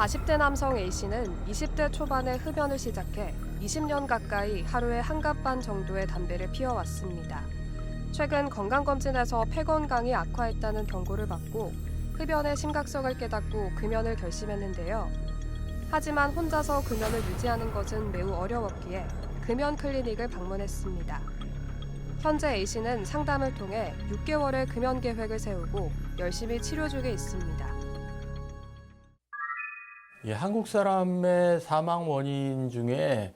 40대 남성 A씨는 20대 초반에 흡연을 시작해 20년 가까이 하루에 한 갑 반 정도의 담배를 피워왔습니다. 최근 건강검진에서 폐 건강이 악화했다는 경고를 받고 흡연의 심각성을 깨닫고 금연을 결심했는데요. 하지만 혼자서 금연을 유지하는 것은 매우 어려웠기에 금연 클리닉을 방문했습니다. 현재 A씨는 상담을 통해 6개월의 금연 계획을 세우고 열심히 치료 중에 있습니다. 한국 사람의 사망 원인 중에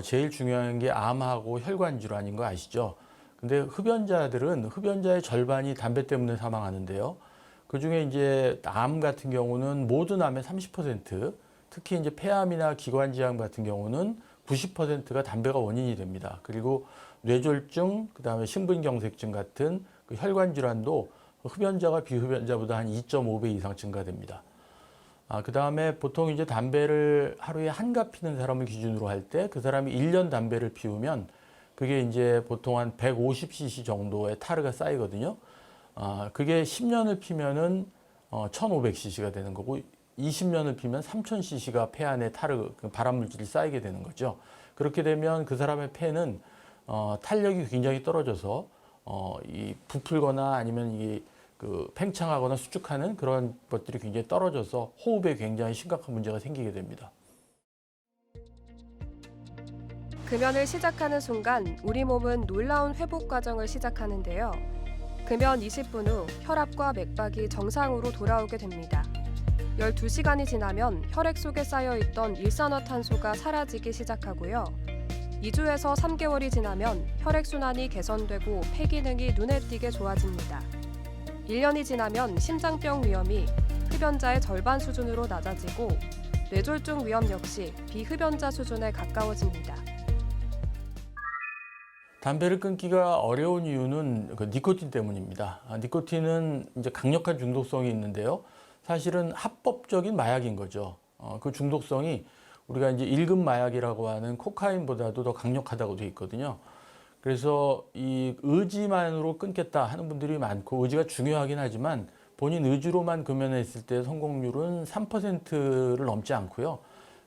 제일 중요한 게 암하고 혈관 질환인 거 아시죠? 근데 흡연자들은 흡연자의 절반이 담배 때문에 사망하는데요. 그중에 이제 암 같은 경우는 모든 암의 30%, 특히 이제 폐암이나 기관지암 같은 경우는 90%가 담배가 원인이 됩니다. 그리고 뇌졸중, 그다음에 심근경색증 같은 그 혈관 질환도 흡연자가 비흡연자보다 한 2.5배 이상 증가됩니다. 그다음에 보통 이제 담배를 하루에 한 갑 피는 사람을 기준으로 할 때 그 사람이 1년 담배를 피우면 그게 이제 보통 한 150cc 정도의 타르가 쌓이거든요. 그게 10년을 피면은 1500cc가 되는 거고 20년을 피면 3000cc가 폐 안에 타르, 발암 물질이 쌓이게 되는 거죠. 그렇게 되면 그 사람의 폐는 탄력이 굉장히 떨어져서 이 부풀거나 아니면 팽창하거나 수축하는 그런 것들이 굉장히 떨어져서 호흡에 굉장히 심각한 문제가 생기게 됩니다. 금연을 시작하는 순간 우리 몸은 놀라운 회복 과정을 시작하는데요. 금연 20분 후 혈압과 맥박이 정상으로 돌아오게 됩니다. 12시간이 지나면 혈액 속에 쌓여있던 일산화탄소가 사라지기 시작하고요. 2주에서 3개월이 지나면 혈액순환이 개선되고 폐 기능이 눈에 띄게 좋아집니다. 1년이 지나면 심장병 위험이 흡연자의 절반 수준으로 낮아지고 뇌졸중 위험 역시 비흡연자 수준에 가까워집니다. 담배를 끊기가 어려운 이유는 그 니코틴 때문입니다. 니코틴은 이제 강력한 중독성이 있는데요. 사실은 합법적인 마약인 거죠. 그 중독성이 우리가 이제 1급 마약이라고 하는 코카인보다도 더 강력하다고 되어 있거든요. 그래서 이 의지만으로 끊겠다 하는 분들이 많고 의지가 중요하긴 하지만 본인 의지로만 금연했을 때 성공률은 3%를 넘지 않고요.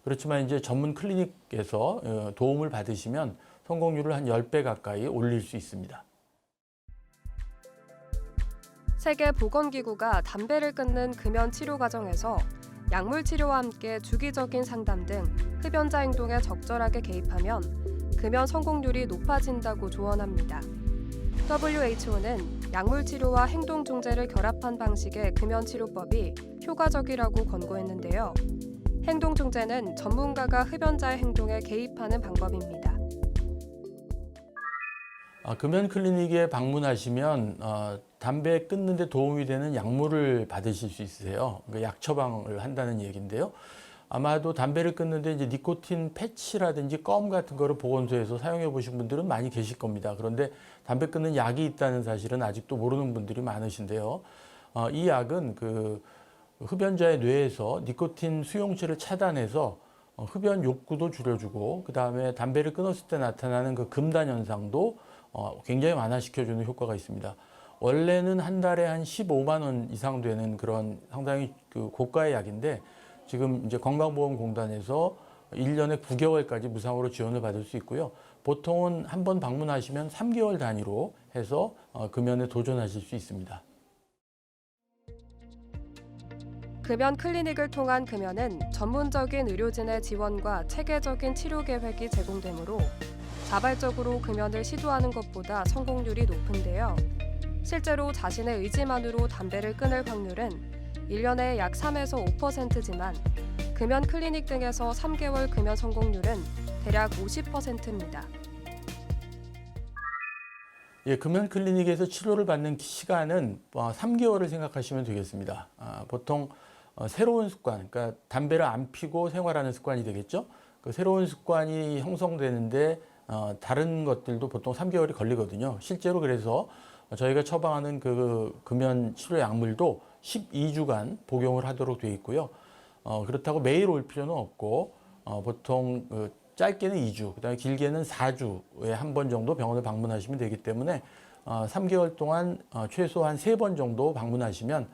그렇지만 이제 전문 클리닉에서 도움을 받으시면 성공률을 한 10배 가까이 올릴 수 있습니다. 세계보건기구가 담배를 끊는 금연 치료 과정에서 약물 치료와 함께 주기적인 상담 등 흡연자 행동에 적절하게 개입하면 금연 성공률이 높아진다고 조언합니다. WHO는 약물 치료와 행동 중재를 결합한 방식의 금연 치료법이 효과적이라고 권고했는데요. 행동 중재는 전문가가 흡연자의 행동에 개입하는 방법입니다. 금연 클리닉에 방문하시면 담배 끊는 데 도움이 되는 약물을 받으실 수 있으세요. 그러니까 약 처방을 한다는 얘기인데요. 아마도 담배를 끊는데 이제 니코틴 패치라든지 껌 같은 거를 보건소에서 사용해 보신 분들은 많이 계실 겁니다. 그런데 담배 끊는 약이 있다는 사실은 아직도 모르는 분들이 많으신데요. 이 약은 그 흡연자의 뇌에서 니코틴 수용체를 차단해서 흡연 욕구도 줄여주고 그다음에 담배를 끊었을 때 나타나는 그 금단 현상도 굉장히 완화시켜주는 효과가 있습니다. 원래는 한 달에 한 15만 원 이상 되는 그런 상당히 그 고가의 약인데 지금 이제 건강보험공단에서 1년에 9개월까지 무상으로 지원을 받을 수 있고요. 보통은 한 번 방문하시면 3개월 단위로 해서 금연에 도전하실 수 있습니다. 금연 클리닉을 통한 금연은 전문적인 의료진의 지원과 체계적인 치료 계획이 제공되므로 자발적으로 금연을 시도하는 것보다 성공률이 높은데요. 실제로 자신의 의지만으로 담배를 끊을 확률은 1년에 약 3에서 5%지만 금연 클리닉 등에서 3개월 금연 성공률은 대략 50%입니다. 금연 클리닉에서 치료를 받는 시간은 3개월을 생각하시면 되겠습니다. 보통 새로운 습관, 그러니까 담배를 안 피고 생활하는 습관이 되겠죠. 그 새로운 습관이 형성되는데 다른 것들도 보통 3개월이 걸리거든요. 실제로 그래서 저희가 처방하는 그 금연 치료 약물도 12주간 복용을 하도록 되어 있고요. 그렇다고 매일 올 필요는 없고 보통 짧게는 2주, 그다음에 길게는 4주에 한 번 정도 병원을 방문하시면 되기 때문에 3개월 동안 최소한 3번 정도 방문하시면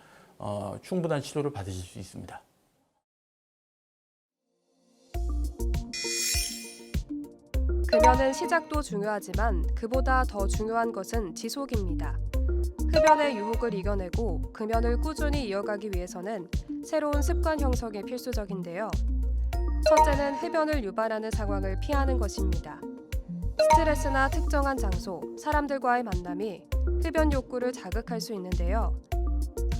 충분한 치료를 받으실 수 있습니다. 금연은 시작도 중요하지만 그보다 더 중요한 것은 지속입니다. 흡연의 유혹을 이겨내고 금연을 꾸준히 이어가기 위해서는 새로운 습관 형성이 필수적인데요. 첫째는 흡연을 유발하는 상황을 피하는 것입니다. 스트레스나 특정한 장소, 사람들과의 만남이 흡연 욕구를 자극할 수 있는데요.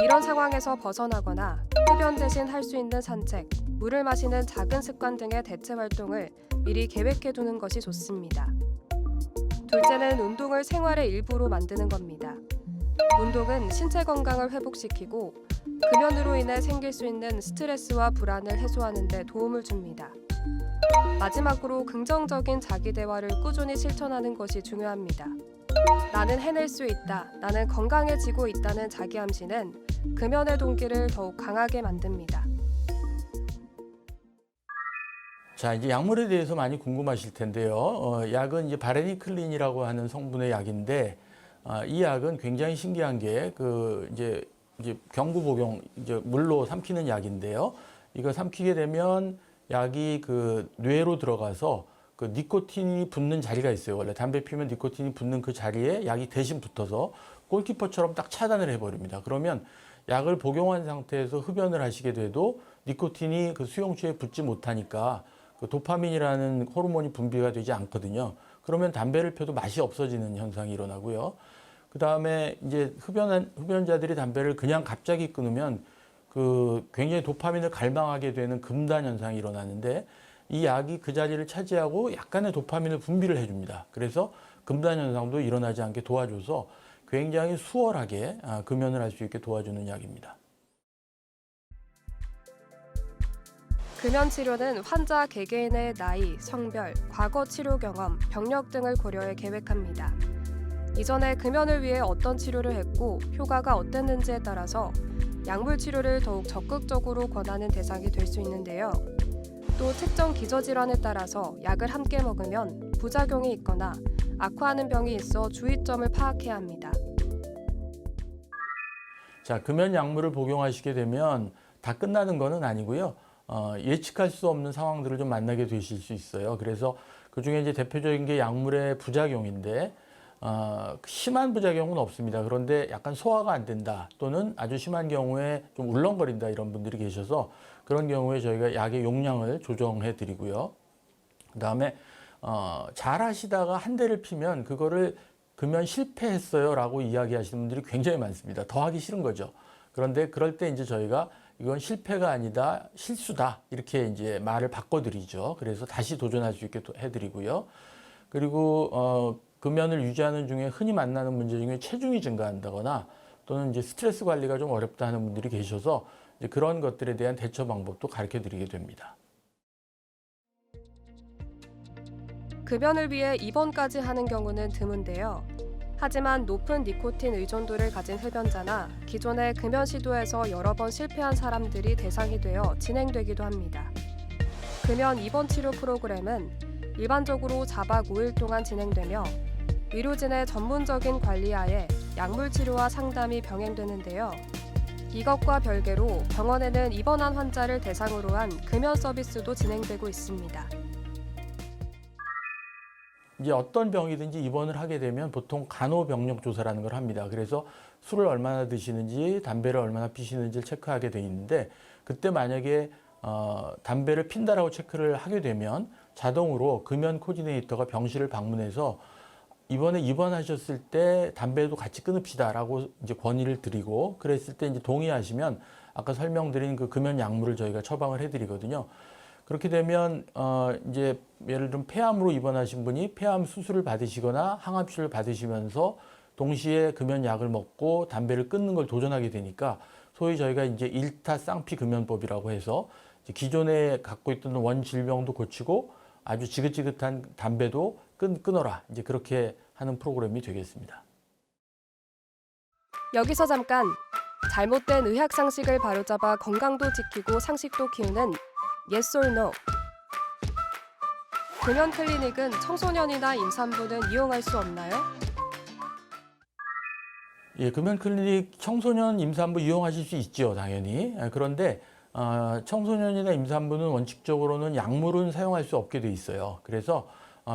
이런 상황에서 벗어나거나 흡연 대신 할 수 있는 산책, 물을 마시는 작은 습관 등의 대체 활동을 미리 계획해 두는 것이 좋습니다. 둘째는 운동을 생활의 일부로 만드는 겁니다. 운동은 신체 건강을 회복시키고 금연으로 인해 생길 수 있는 스트레스와 불안을 해소하는 데 도움을 줍니다. 마지막으로 긍정적인 자기 대화를 꾸준히 실천하는 것이 중요합니다. 나는 해낼 수 있다, 나는 건강해지고 있다는 자기암시는 금연의 동기를 더욱 강하게 만듭니다. 자, 이제 약물에 대해서 많이 궁금하실 텐데요. 약은 이제 바레니클린이라고 하는 성분의 약인데, 이 약은 굉장히 신기한 게 이제 경구 복용, 이제 물로 삼키는 약인데요. 이거 삼키게 되면 약이 뇌로 들어가서 니코틴이 붙는 자리가 있어요. 원래 담배 피우면 니코틴이 붙는 그 자리에 약이 대신 붙어서 골키퍼처럼 딱 차단을 해버립니다. 그러면 약을 복용한 상태에서 흡연을 하시게 돼도 니코틴이 수용처에 붙지 못하니까 도파민이라는 호르몬이 분비가 되지 않거든요. 그러면 담배를 펴도 맛이 없어지는 현상이 일어나고요. 그 다음에 이제 흡연자들이 담배를 그냥 갑자기 끊으면 굉장히 도파민을 갈망하게 되는 금단 현상이 일어나는데, 이 약이 그 자리를 차지하고 약간의 도파민을 분비를 해줍니다. 그래서 금단 현상도 일어나지 않게 도와줘서 굉장히 수월하게 금연을 할 수 있게 도와주는 약입니다. 금연 치료는 환자 개개인의 나이, 성별, 과거 치료 경험, 병력 등을 고려해 계획합니다. 이전에 금연을 위해 어떤 치료를 했고 효과가 어땠는지에 따라서 약물 치료를 더욱 적극적으로 권하는 대상이 될 수 있는데요. 또 특정 기저질환에 따라서 약을 함께 먹으면 부작용이 있거나 악화하는 병이 있어 주의점을 파악해야 합니다. 자, 금연 약물을 복용하시게 되면 다 끝나는 것은 아니고요. 예측할 수 없는 상황들을 좀 만나게 되실 수 있어요. 그래서 그중에 이제 대표적인 게 약물의 부작용인데, 심한 부작용은 없습니다. 그런데 약간 소화가 안 된다, 또는 아주 심한 경우에 좀 울렁거린다, 이런 분들이 계셔서 그런 경우에 저희가 약의 용량을 조정해 드리고요. 그다음에 잘 하시다가 한 대를 피면 그거를 금연 실패했어요 라고 이야기하시는 분들이 굉장히 많습니다. 더 하기 싫은 거죠. 그런데 그럴 때 이제 저희가 이건 실패가 아니다, 실수다, 이렇게 이제 말을 바꿔드리죠. 그래서 다시 도전할 수 있게 해드리고요. 그리고 금연을 유지하는 중에 흔히 만나는 문제 중에 체중이 증가한다거나 또는 이제 스트레스 관리가 좀 어렵다 하는 분들이 계셔서 이제 그런 것들에 대한 대처 방법도 가르쳐 드리게 됩니다. 금연을 위해 입원까지 하는 경우는 드문데요. 하지만 높은 니코틴 의존도를 가진 흡연자나 기존에 금연 시도에서 여러 번 실패한 사람들이 대상이 되어 진행되기도 합니다. 금연 입원 치료 프로그램은 일반적으로 4박 5일 동안 진행되며 의료진의 전문적인 관리하에 약물 치료와 상담이 병행되는데요. 이것과 별개로 병원에는 입원한 환자를 대상으로 한 금연 서비스도 진행되고 있습니다. 이제 어떤 병이든지 입원을 하게 되면 보통 간호병력 조사라는 걸 합니다. 그래서 술을 얼마나 드시는지, 담배를 얼마나 피시는지를 체크하게 돼 있는데, 그때 만약에 담배를 핀다라고 체크를 하게 되면 자동으로 금연 코디네이터가 병실을 방문해서 이번에 입원하셨을 때 담배도 같이 끊읍시다라고 이제 권유를 드리고, 그랬을 때 이제 동의하시면 아까 설명드린 그 금연 약물을 저희가 처방을 해드리거든요. 그렇게 되면 이제 예를 들면 폐암으로 입원하신 분이 폐암 수술을 받으시거나 항암치료를 받으시면서 동시에 금연약을 먹고 담배를 끊는 걸 도전하게 되니까, 소위 저희가 이제 일타 쌍피 금연법이라고 해서 기존에 갖고 있던 원 질병도 고치고 아주 지긋지긋한 담배도 끊어라, 이제 그렇게 하는 프로그램이 되겠습니다. 여기서 잠깐! 잘못된 의학 상식을 바로잡아 건강도 지키고 상식도 키우는 Yes or No. 금연 클리닉은 청소년이나 임산부는 이용할 수 없나요? 예, 금연 클리닉 청소년, 임산부 이용하실 수 있죠, 당연히. 그런데 청소년이나 임산부는 원칙적으로는 약물은 사용할 수 없게 돼 있어요. 그래서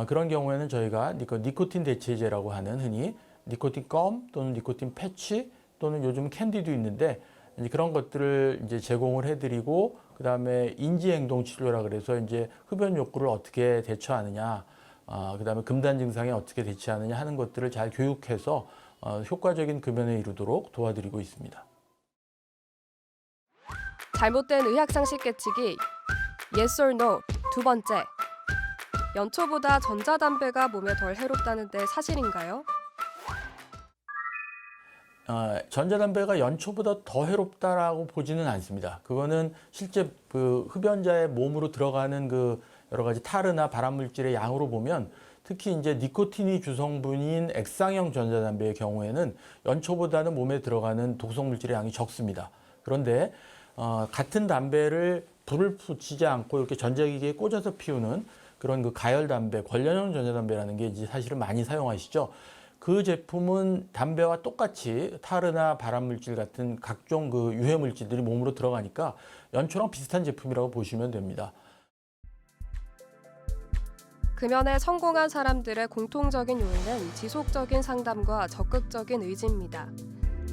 그런 경우에는 저희가 니코틴 대체제라고 하는 흔히 니코틴 껌 또는 니코틴 패치 또는 요즘 캔디도 있는데 이제 그런 것들을 이제 제공을 해드리고 그다음에 인지행동 치료라 그래서 이제 흡연 욕구를 어떻게 대처하느냐, 그다음에 금단 증상에 어떻게 대처하느냐 하는 것들을 잘 교육해서 효과적인 금연에 이르도록 도와드리고 있습니다. 잘못된 의학상식 깨치기 Yes or No. 두 번째. 연초보다 전자담배가 몸에 덜 해롭다는데 사실인가요? 전자담배가 연초보다 더 해롭다라고 보지는 않습니다. 그거는 실제 그 흡연자의 몸으로 들어가는 그 여러 가지 타르나 발암물질의 양으로 보면 특히 이제 니코틴이 주성분인 액상형 전자담배의 경우에는 연초보다는 몸에 들어가는 독성물질의 양이 적습니다. 그런데 같은 담배를 불을 붙이지 않고 이렇게 전자기기에 꽂아서 피우는 그런 그 가열담배, 관련형 전자담배라는 게 이제 사실은 많이 사용하시죠. 그 제품은 담배와 똑같이 타르나 발암물질 같은 각종 그 유해물질들이 몸으로 들어가니까 연초랑 비슷한 제품이라고 보시면 됩니다. 금연에 성공한 사람들의 공통적인 요인은 지속적인 상담과 적극적인 의지입니다.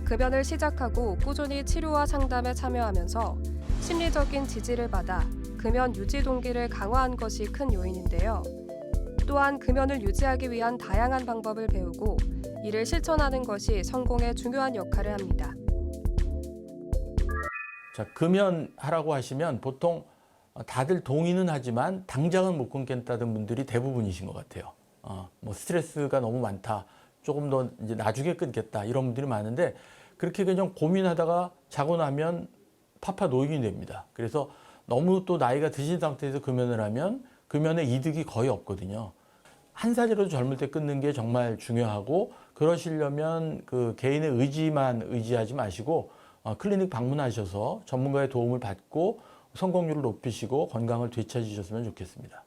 금연을 시작하고 꾸준히 치료와 상담에 참여하면서 심리적인 지지를 받아 금연 유지 동기를 강화한 것이 큰 요인인데요. 또한 금연을 유지하기 위한 다양한 방법을 배우고 이를 실천하는 것이 성공에 중요한 역할을 합니다. 자, 금연하라고 하시면 보통 다들 동의는 하지만 당장은 못 끊겠다는 분들이 대부분이신 것 같아요. 뭐 스트레스가 너무 많다, 조금 더 이제 나중에 끊겠다 이런 분들이 많은데 그렇게 그냥 고민하다가 자고 나면 파파 노인이 됩니다. 그래서 너무 또 나이가 드신 상태에서 금연을 하면 금연의 이득이 거의 없거든요. 한 살이라도 젊을 때 끊는 게 정말 중요하고 그러시려면 그 개인의 의지만 의지하지 마시고 클리닉 방문하셔서 전문가의 도움을 받고 성공률을 높이시고 건강을 되찾으셨으면 좋겠습니다.